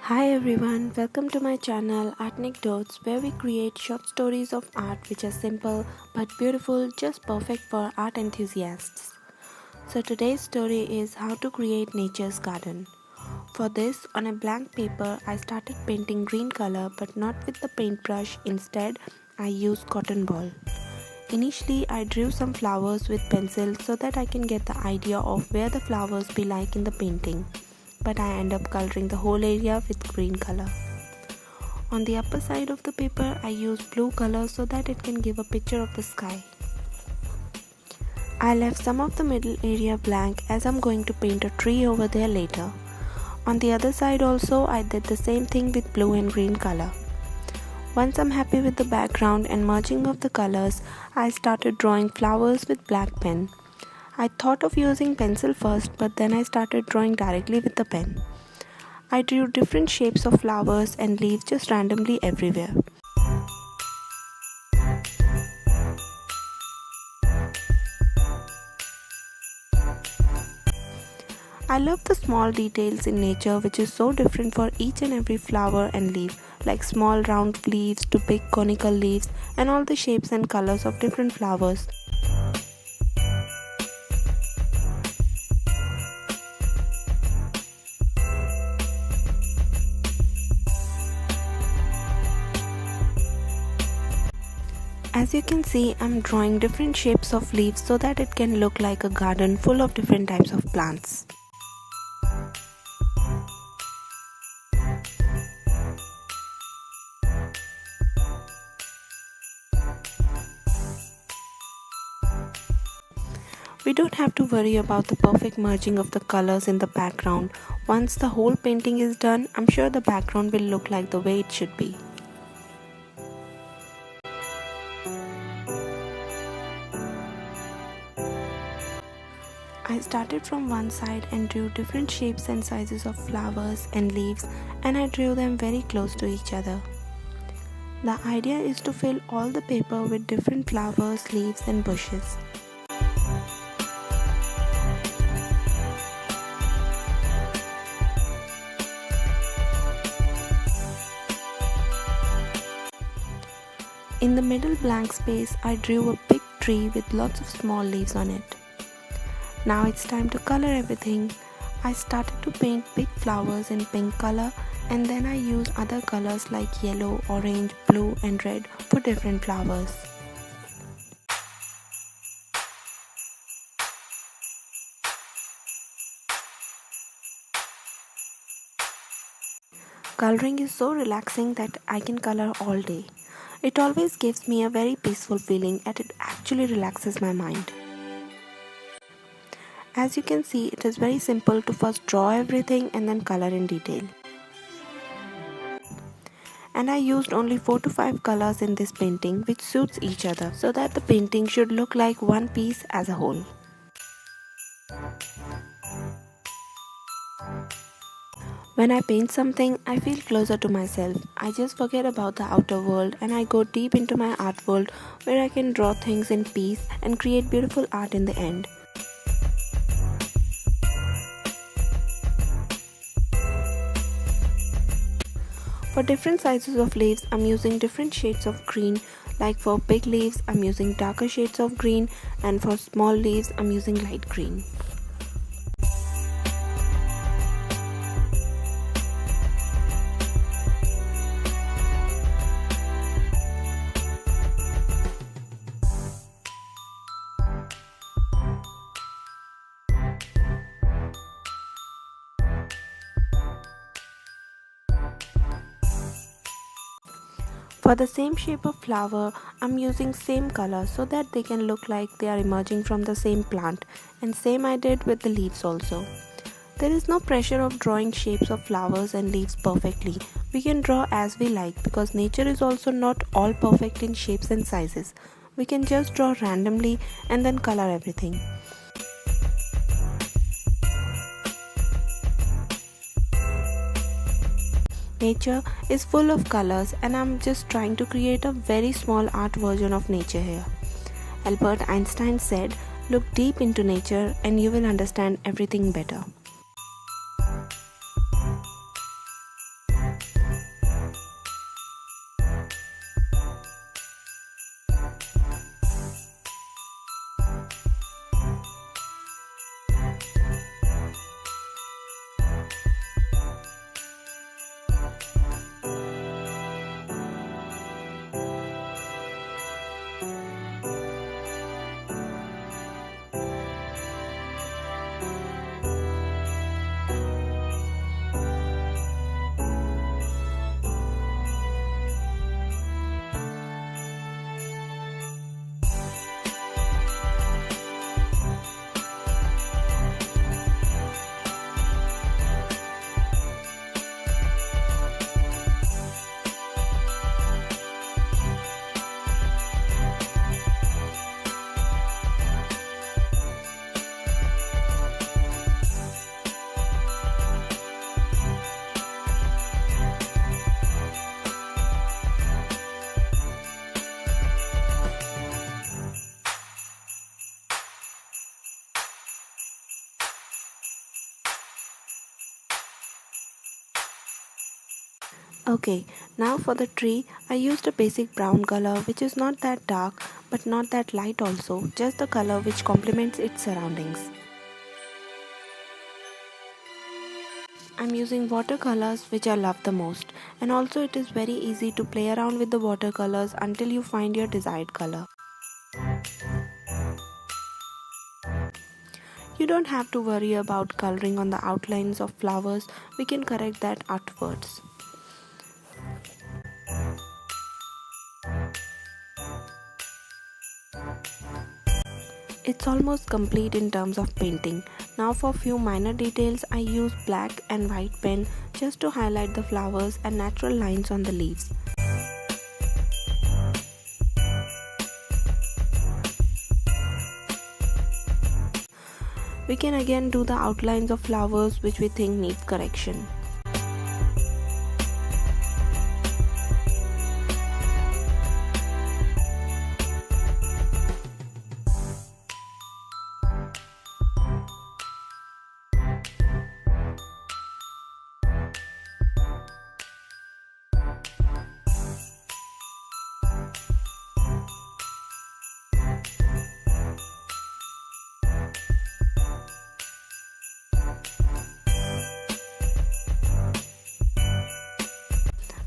Hi everyone, welcome to my channel Art Anecdotes, where we create short stories of art which are simple but beautiful, just perfect for art enthusiasts. So today's story is how to create nature's garden. For this, on a blank paper, I started painting green color but not with the paintbrush. Instead, I used cotton ball. Initially, I drew some flowers with pencil so that I can get the idea of where the flowers be like in the painting, but I end up coloring the whole area with green color. On the upper side of the paper, I use blue color so that it can give a picture of the sky. I left some of the middle area blank as I'm going to paint a tree over there later. On the other side also, I did the same thing with blue and green color. Once I'm happy with the background and merging of the colors, I started drawing flowers with black pen. I thought of using pencil first, but then I started drawing directly with the pen. I drew different shapes of flowers and leaves just randomly everywhere. I love the small details in nature which is so different for each and every flower and leaf, like small round leaves to big conical leaves and all the shapes and colors of different flowers. As you can see, I'm drawing different shapes of leaves so that it can look like a garden full of different types of plants. We don't have to worry about the perfect merging of the colors in the background. Once the whole painting is done, I'm sure the background will look like the way it should be. I started from one side and drew different shapes and sizes of flowers and leaves, and I drew them very close to each other. The idea is to fill all the paper with different flowers, leaves and bushes. In the middle blank space, I drew a big tree with lots of small leaves on it. Now it's time to color everything. I started to paint big flowers in pink color, and then I used other colors like yellow, orange, blue and red for different flowers. Coloring is so relaxing that I can color all day. It always gives me a very peaceful feeling and it actually relaxes my mind. As you can see, it is very simple to first draw everything and then color in detail. And I used only 4 to 5 colors in this painting which suits each other so that the painting should look like one piece as a whole. When I paint something, I feel closer to myself. I just forget about the outer world and I go deep into my art world where I can draw things in peace and create beautiful art in the end. For different sizes of leaves, I'm using different shades of green. Like for big leaves, I'm using darker shades of green, and for small leaves, I'm using light green. For the same shape of flower, I'm using same color so that they can look like they are emerging from the same plant, and same I did with the leaves also. There is no pressure of drawing shapes of flowers and leaves perfectly. We can draw as we like because nature is also not all perfect in shapes and sizes. We can just draw randomly and then color everything. Nature is full of colors and I'm just trying to create a very small art version of nature here. Albert Einstein said, "Look deep into nature and you will understand everything better." Okay, now for the tree, I used a basic brown color which is not that dark but not that light also, just the color which complements its surroundings. I'm using watercolors which I love the most, and also it is very easy to play around with the watercolors until you find your desired color. You don't have to worry about coloring on the outlines of flowers, we can correct that afterwards. It's almost complete in terms of painting. Now for few minor details, I use black and white pen just to highlight the flowers and natural lines on the leaves. We can again do the outlines of flowers which we think need correction.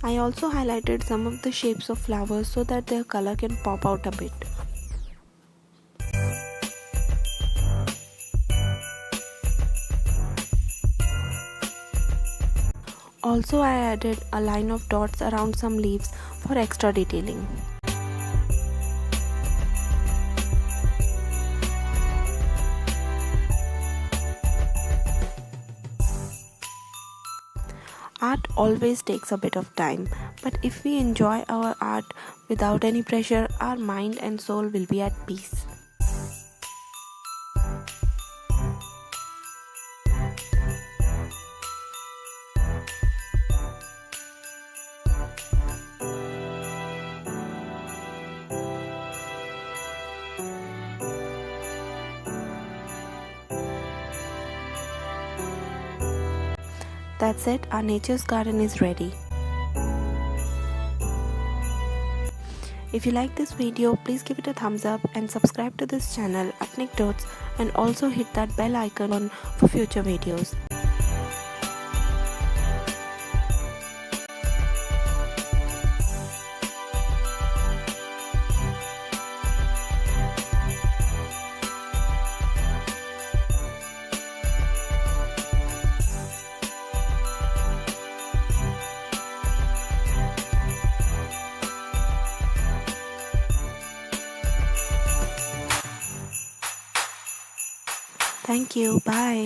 I also highlighted some of the shapes of flowers so that their color can pop out a bit. Also, I added a line of dots around some leaves for extra detailing. Art always takes a bit of time, but if we enjoy our art without any pressure, our mind and soul will be at peace. That's it, our nature's garden is ready. If you like this video, please give it a thumbs up and subscribe to this channel Ethnic Dots, and also hit that bell icon for future videos. Thank you. Bye.